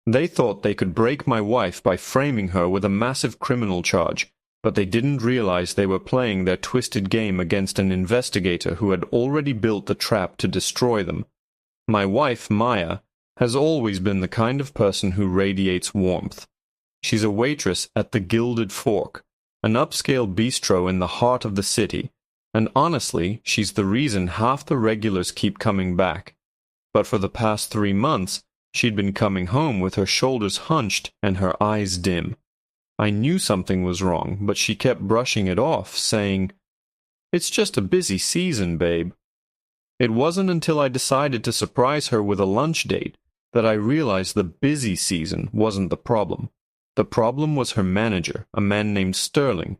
They thought they could break my wife by framing her with a massive criminal charge, but they didn't realize they were playing their twisted game against an investigator who had already built the trap to destroy them. My wife, Maya, has always been the kind of person who radiates warmth. She's a waitress at the Gilded Fork, an upscale bistro in the heart of the city, and honestly, she's the reason half the regulars keep coming back. But for the past 3 months, she'd been coming home with her shoulders hunched and her eyes dim. I knew something was wrong, but she kept brushing it off, saying, "It's just a busy season, babe." It wasn't until I decided to surprise her with a lunch date that I realized the busy season wasn't the problem. The problem was her manager, a man named Sterling.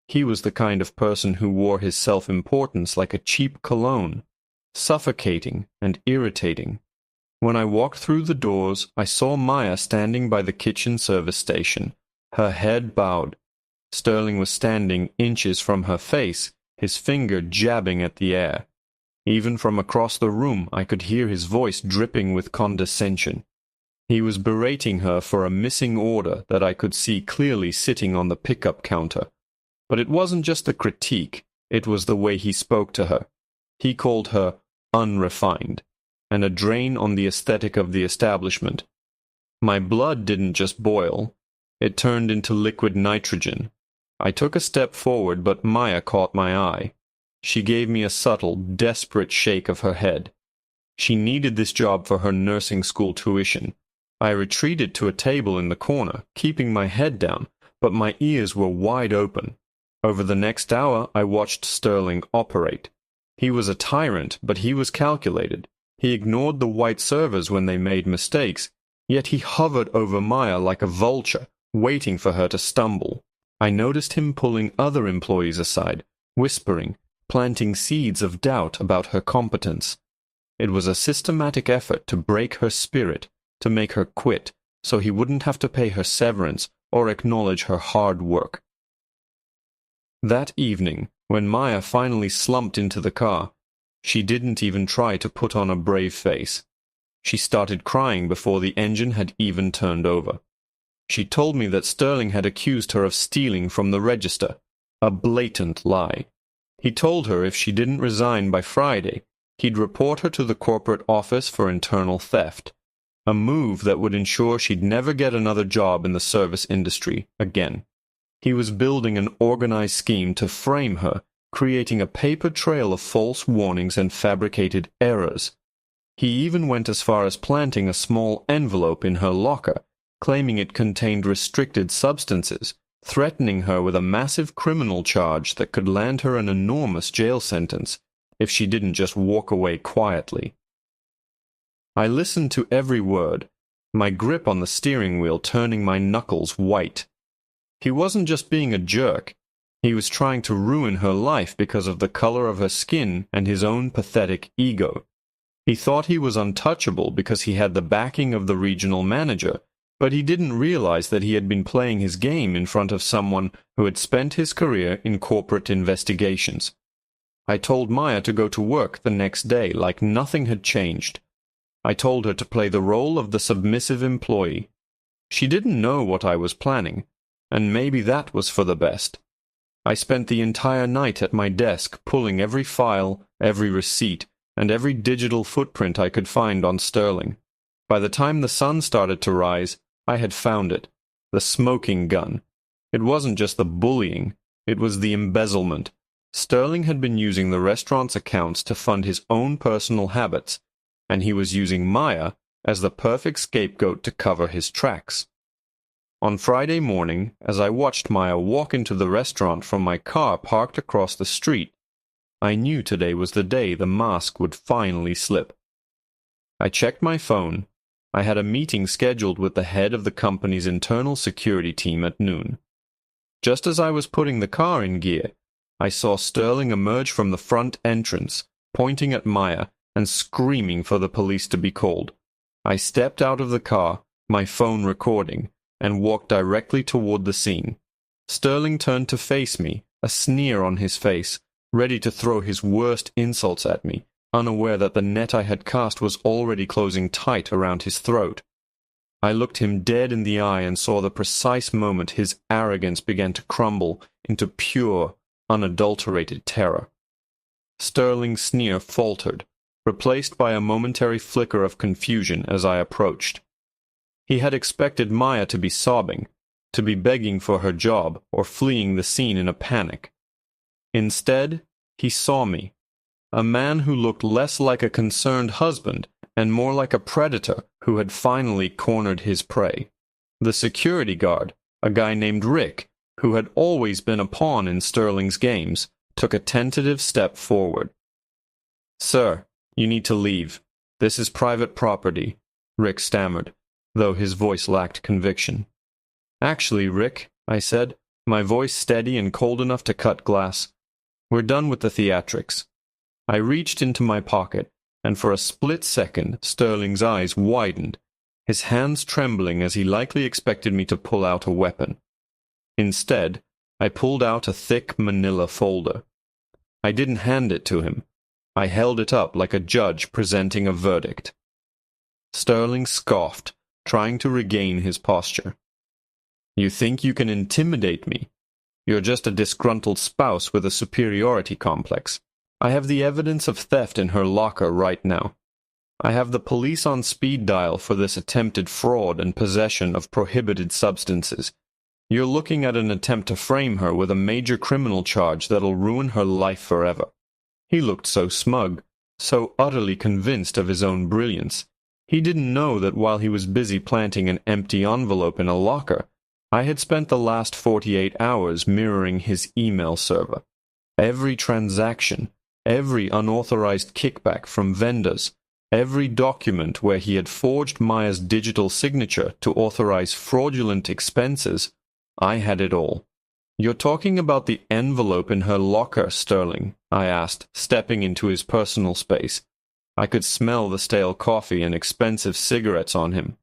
He was the kind of person who wore his self-importance like a cheap cologne, suffocating and irritating. When I walked through the doors, I saw Maya standing by the kitchen service station, her head bowed. Sterling was standing inches from her face, his finger jabbing at the air. Even from across the room, I could hear his voice dripping with condescension. He was berating her for a missing order that I could see clearly sitting on the pickup counter. But it wasn't just a critique, it was the way he spoke to her. He called her unrefined, and a drain on the aesthetic of the establishment. My blood didn't just boil, it turned into liquid nitrogen. I took a step forward, but Maya caught my eye. She gave me a subtle, desperate shake of her head. She needed this job for her nursing school tuition. I retreated to a table in the corner, keeping my head down, but my ears were wide open. Over the next hour, I watched Sterling operate. He was a tyrant, but he was calculated. He ignored the white servers when they made mistakes, yet he hovered over Maya like a vulture, waiting for her to stumble. I noticed him pulling other employees aside, whispering, planting seeds of doubt about her competence. It was a systematic effort to break her spirit, to make her quit, so he wouldn't have to pay her severance or acknowledge her hard work. That evening, when Maya finally slumped into the car, she didn't even try to put on a brave face. She started crying before the engine had even turned over. She told me that Sterling had accused her of stealing from the register, a blatant lie. He told her if she didn't resign by Friday, he'd report her to the corporate office for internal theft, a move that would ensure she'd never get another job in the service industry again. He was building an organized scheme to frame her, creating a paper trail of false warnings and fabricated errors. He even went as far as planting a small envelope in her locker, claiming it contained restricted substances, threatening her with a massive criminal charge that could land her an enormous jail sentence if she didn't just walk away quietly. I listened to every word, my grip on the steering wheel turning my knuckles white. He wasn't just being a jerk. He was trying to ruin her life because of the color of her skin and his own pathetic ego. He thought he was untouchable because he had the backing of the regional manager, but he didn't realize that he had been playing his game in front of someone who had spent his career in corporate investigations. I told Maya to go to work the next day like nothing had changed. I told her to play the role of the submissive employee. She didn't know what I was planning, and maybe that was for the best. I spent the entire night at my desk pulling every file, every receipt, and every digital footprint I could find on Sterling. By the time the sun started to rise, I had found it, the smoking gun. It wasn't just the bullying, it was the embezzlement. Sterling had been using the restaurant's accounts to fund his own personal habits, and he was using Maya as the perfect scapegoat to cover his tracks. On Friday morning, as I watched Maya walk into the restaurant from my car parked across the street, I knew today was the day the mask would finally slip. I checked my phone. I had a meeting scheduled with the head of the company's internal security team at noon. Just as I was putting the car in gear, I saw Sterling emerge from the front entrance, pointing at Maya and screaming for the police to be called. I stepped out of the car, my phone recording, and walked directly toward the scene. Sterling turned to face me, a sneer on his face, ready to throw his worst insults at me, unaware that the net I had cast was already closing tight around his throat. I looked him dead in the eye and saw the precise moment his arrogance began to crumble into pure, unadulterated terror. Sterling's sneer faltered, replaced by a momentary flicker of confusion as I approached. He had expected Maya to be sobbing, to be begging for her job or fleeing the scene in a panic. Instead, he saw me, a man who looked less like a concerned husband and more like a predator who had finally cornered his prey. The security guard, a guy named Rick, who had always been a pawn in Sterling's games, took a tentative step forward. "Sir, you need to leave. This is private property," Rick stammered, though his voice lacked conviction. "Actually, Rick," I said, my voice steady and cold enough to cut glass, "we're done with the theatrics." I reached into my pocket, and for a split second Sterling's eyes widened, his hands trembling as he likely expected me to pull out a weapon. Instead, I pulled out a thick manila folder. I didn't hand it to him. I held it up like a judge presenting a verdict. Sterling scoffed, trying to regain his posture. "You think you can intimidate me? You're just a disgruntled spouse with a superiority complex. I have the evidence of theft in her locker right now. I have the police on speed dial for this attempted fraud and possession of prohibited substances. You're looking at an attempt to frame her with a major criminal charge that'll ruin her life forever." He looked so smug, so utterly convinced of his own brilliance. He didn't know that while he was busy planting an empty envelope in a locker, I had spent the last 48 hours mirroring his email server. Every transaction, every unauthorized kickback from vendors, every document where he had forged Maya's digital signature to authorize fraudulent expenses, I had it all. "You're talking about the envelope in her locker, Sterling?" I asked, stepping into his personal space. I could smell the stale coffee and expensive cigarettes on him.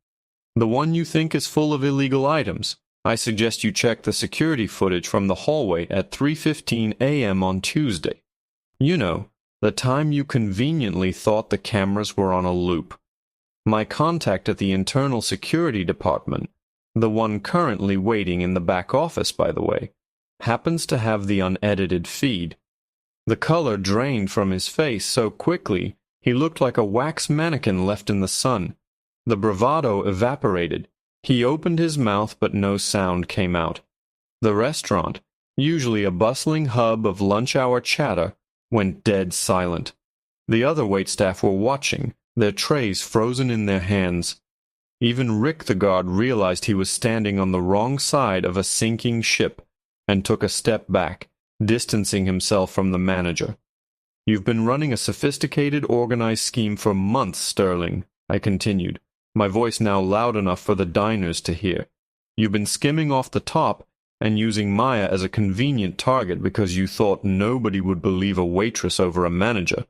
"The one you think is full of illegal items? I suggest you check the security footage from the hallway at 3:15 a.m. on Tuesday. You know, the time you conveniently thought the cameras were on a loop. My contact at the internal security department, the one currently waiting in the back office, by the way, happens to have the unedited feed." The color drained from his face so quickly he looked like a wax mannequin left in the sun. The bravado evaporated. He opened his mouth, but no sound came out. The restaurant, usually a bustling hub of lunch-hour chatter, went dead silent. The other waitstaff were watching, their trays frozen in their hands. Even Rick the guard realized he was standing on the wrong side of a sinking ship and took a step back, distancing himself from the manager. "You've been running a sophisticated, organized scheme for months, Sterling," I continued, my voice now loud enough for the diners to hear. "You've been skimming off the top and using Maya as a convenient target because you thought nobody would believe a waitress over a manager.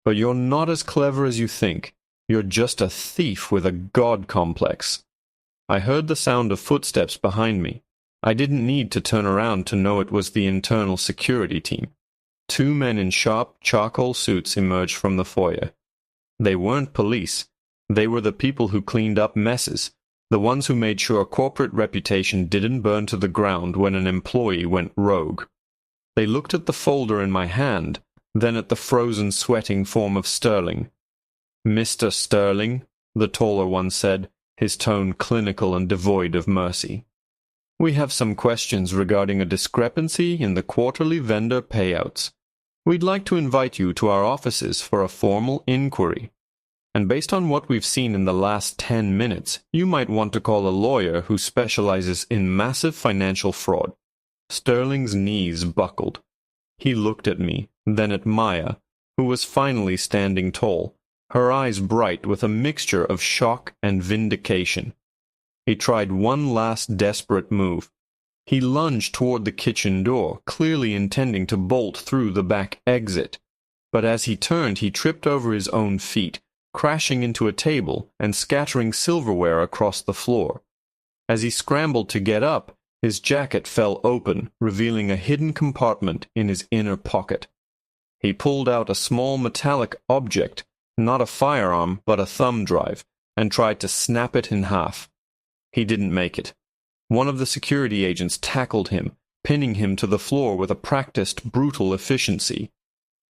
But you're not as clever as you think. You're just a thief with a god complex." I heard the sound of footsteps behind me. I didn't need to turn around to know it was the internal security team. 2 men in sharp charcoal suits emerged from the foyer. They weren't police. They were the people who cleaned up messes, the ones who made sure corporate reputation didn't burn to the ground when an employee went rogue. They looked at the folder in my hand, then at the frozen, sweating form of Sterling. "Mr. Sterling," the taller one said, his tone clinical and devoid of mercy. "We have some questions regarding a discrepancy in the quarterly vendor payouts. We'd like to invite you to our offices for a formal inquiry. And based on what we've seen in the last 10 minutes, you might want to call a lawyer who specializes in massive financial fraud." Sterling's knees buckled. He looked at me, then at Maya, who was finally standing tall, her eyes bright with a mixture of shock and vindication. He tried one last desperate move. He lunged toward the kitchen door, clearly intending to bolt through the back exit. But as he turned, he tripped over his own feet, crashing into a table and scattering silverware across the floor. As he scrambled to get up, his jacket fell open, revealing a hidden compartment in his inner pocket. He pulled out a small metallic object, not a firearm but a thumb drive, and tried to snap it in half. He didn't make it. One of the security agents tackled him, pinning him to the floor with a practiced, brutal efficiency.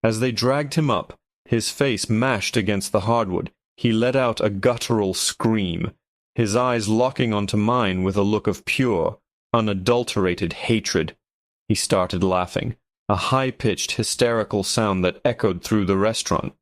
As they dragged him up, his face mashed against the hardwood, he let out a guttural scream, his eyes locking onto mine with a look of pure, unadulterated hatred. He started laughing, a high-pitched, hysterical sound that echoed through the restaurant.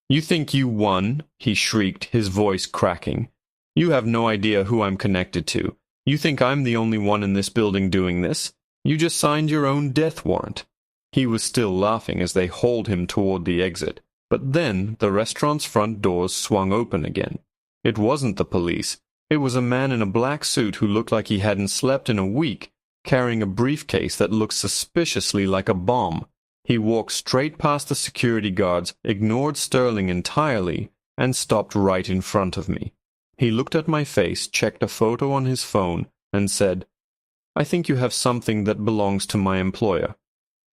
"You think you won?" he shrieked, his voice cracking. "You have no idea who I'm connected to. You think I'm the only one in this building doing this? You just signed your own death warrant." He was still laughing as they hauled him toward the exit, but then the restaurant's front doors swung open again. It wasn't the police. It was a man in a black suit who looked like he hadn't slept in a week, carrying a briefcase that looked suspiciously like a bomb. He walked straight past the security guards, ignored Sterling entirely, and stopped right in front of me. He looked at my face, checked a photo on his phone, and said, "I think you have something that belongs to my employer.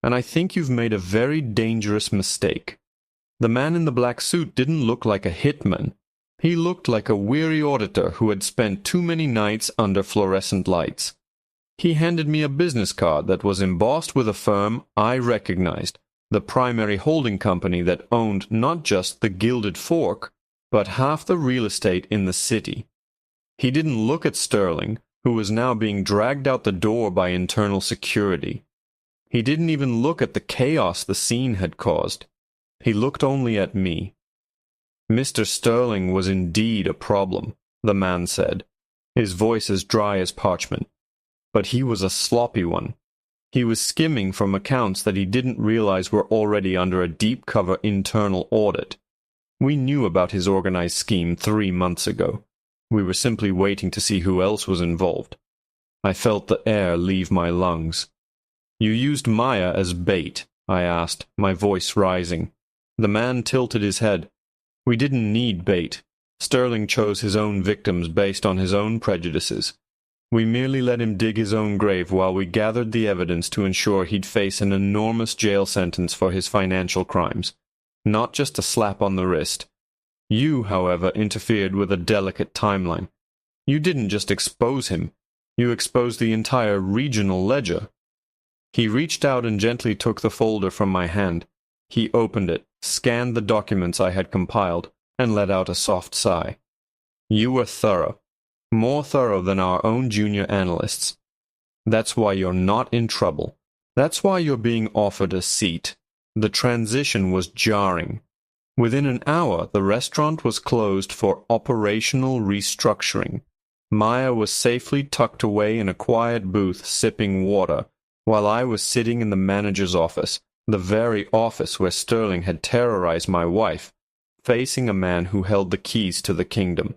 And I think you've made a very dangerous mistake." The man in the black suit didn't look like a hitman. He looked like a weary auditor who had spent too many nights under fluorescent lights. He handed me a business card that was embossed with a firm I recognized, the primary holding company that owned not just the Gilded Fork, but half the real estate in the city. He didn't look at Sterling, who was now being dragged out the door by internal security. He didn't even look at the chaos the scene had caused. He looked only at me. "Mr. Sterling was indeed a problem," the man said, his voice as dry as parchment. "But he was a sloppy one. He was skimming from accounts that he didn't realize were already under a deep-cover internal audit. We knew about his organized scheme 3 months ago. We were simply waiting to see who else was involved." I felt the air leave my lungs. "You used Maya as bait?" I asked, my voice rising. The man tilted his head. "We didn't need bait. Sterling chose his own victims based on his own prejudices. We merely let him dig his own grave while we gathered the evidence to ensure he'd face an enormous jail sentence for his financial crimes, not just a slap on the wrist. You, however, interfered with a delicate timeline. You didn't just expose him. You exposed the entire regional ledger." He reached out and gently took the folder from my hand. He opened it, scanned the documents I had compiled, and let out a soft sigh. "You were thorough. More thorough than our own junior analysts. That's why you're not in trouble. That's why you're being offered a seat." The transition was jarring. Within an hour, the restaurant was closed for operational restructuring. Maya was safely tucked away in a quiet booth sipping water, while I was sitting in the manager's office, the very office where Sterling had terrorized my wife, facing a man who held the keys to the kingdom.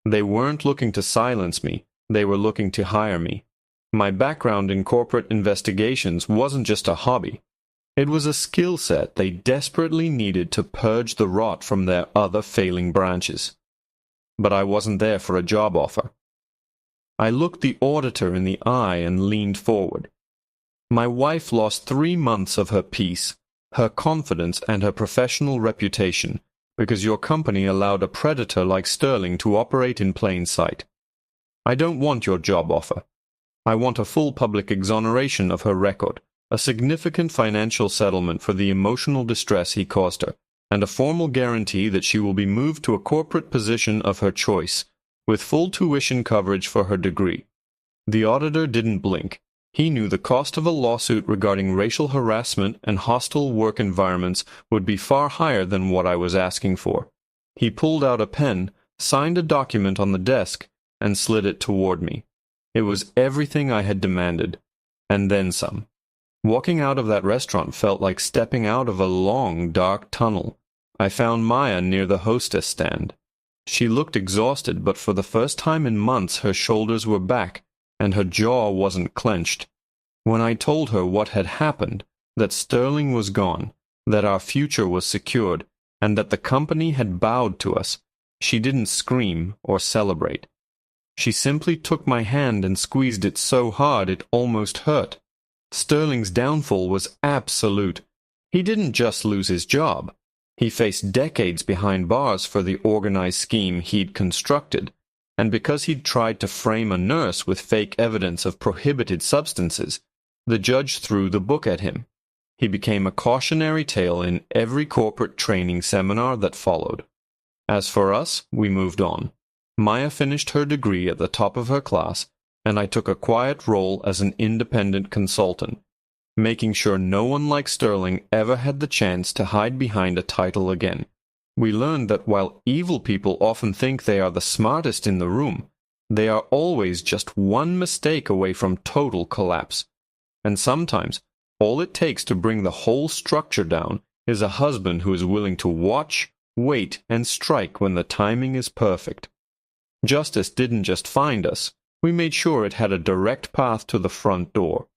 They weren't looking to silence me, they were looking to hire me. My background in corporate investigations wasn't just a hobby. It was a skill set they desperately needed to purge the rot from their other failing branches. But I wasn't there for a job offer. I looked the auditor in the eye and leaned forward. "My wife lost 3 months of her peace, her confidence, and her professional reputation because your company allowed a predator like Sterling to operate in plain sight. I don't want your job offer. I want a full public exoneration of her record, a significant financial settlement for the emotional distress he caused her, and a formal guarantee that she will be moved to a corporate position of her choice, with full tuition coverage for her degree." The auditor didn't blink. He knew the cost of a lawsuit regarding racial harassment and hostile work environments would be far higher than what I was asking for. He pulled out a pen, signed a document on the desk, and slid it toward me. It was everything I had demanded, and then some. Walking out of that restaurant felt like stepping out of a long, dark tunnel. I found Maya near the hostess stand. She looked exhausted, but for the first time in months her shoulders were back, and her jaw wasn't clenched. When I told her what had happened, that Sterling was gone, that our future was secured, and that the company had bowed to us, she didn't scream or celebrate. She simply took my hand and squeezed it so hard it almost hurt. Sterling's downfall was absolute. He didn't just lose his job. He faced decades behind bars for the organized scheme he'd constructed. and because he'd tried to frame a nurse with fake evidence of prohibited substances, the judge threw the book at him. He became a cautionary tale in every corporate training seminar that followed. As for us, we moved on. Maya finished her degree at the top of her class, and I took a quiet role as an independent consultant, making sure no one like Sterling ever had the chance to hide behind a title again. We learned that while evil people often think they are the smartest in the room, they are always just one mistake away from total collapse. And sometimes, all it takes to bring the whole structure down is a husband who is willing to watch, wait, and strike when the timing is perfect. Justice didn't just find us. We made sure it had a direct path to the front door.